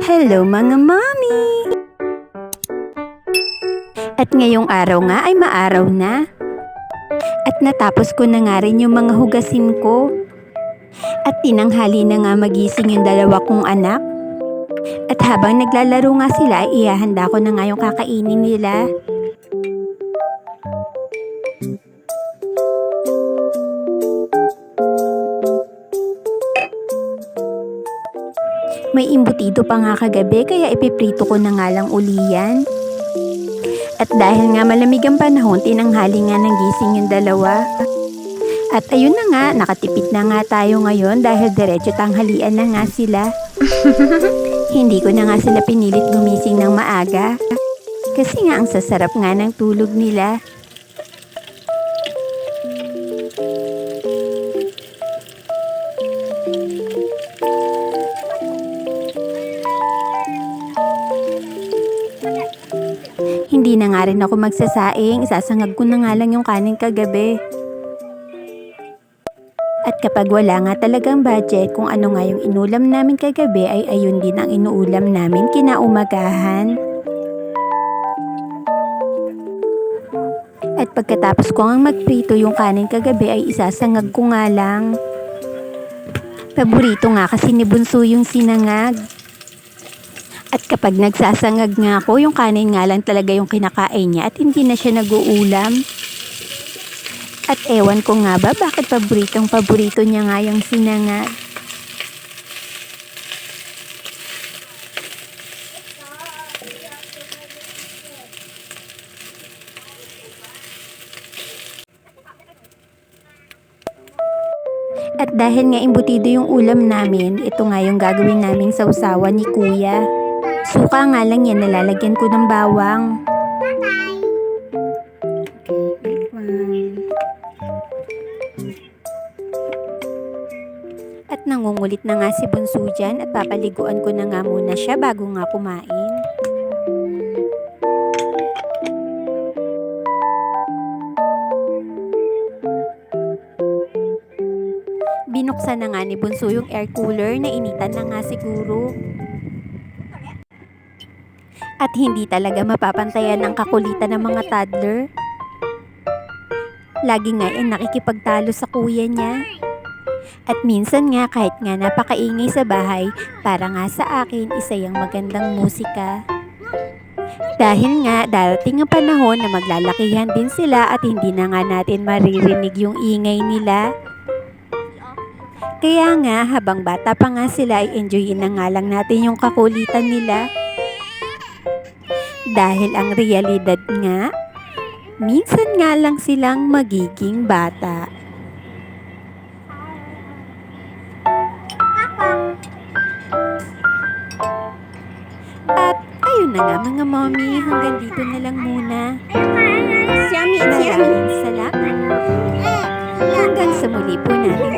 Hello mga mommy! At ngayong araw nga ay maaraw na. At natapos ko na nga rin yung mga hugasin ko. At tinanghali na nga magising yung dalawa kong anak. At habang naglalaro nga sila ay ihahanda ko na nga yung kakainin nila. May imbutido pa nga kagabi kaya ipiprito ko na nga lang uli yan. At dahil nga malamig ang panahon, tinanghali nga ng gising yung dalawa. At ayun na nga, nakatipid na nga tayo ngayon dahil diretso tanghalian na nga sila. Hindi ko na nga sila pinilit gumising ng maaga. Kasi nga ang sasarap nga ng tulog nila. Hindi na nga rin ako magsasaing, isasangag ko na nga lang yung kanin kagabi. At kapag wala nga talagang budget kung ano nga yung inulam namin kagabi ay ayun din ang inuulam namin kinaumagahan. At pagkatapos ko nga magprito yung kanin kagabi ay isasangag ko nga lang. Paborito nga kasi ni Bunso yung sinangag. At kapag nagsasangag nga ako, yung kanin nga lang talaga yung kinakain niya at hindi na siya nag-uulam. At ewan ko nga ba bakit paborito niya nga yung sinangag. At dahil nga imbutido yung ulam namin, ito nga yung gagawin naming sausawan ni Kuya. Suka nga lang yan, nalalagyan ko ng bawang. At nangungulit na nga si Bunso dyan at papaliguan ko na nga muna siya bago nga kumain. Binuksan na nga ni Bunso yung air cooler na initan na nga siguro. At hindi talaga mapapantayan ang kakulitan ng mga toddler. Lagi nga nakikipagtalo sa kuya niya. At minsan nga kahit nga napakaingay sa bahay, para nga sa akin isa yung magandang musika. Dahil nga darating ang panahon na maglalakihan din sila at hindi na nga natin maririnig yung ingay nila. Kaya nga habang bata pa nga sila ay enjoyin na nga lang natin yung kakulitan nila. Dahil ang realidad nga, minsan nga lang silang magiging bata. At ayun na nga mga mommy, hanggang dito na lang muna. Maraming salamat. Hanggang sa muli po natin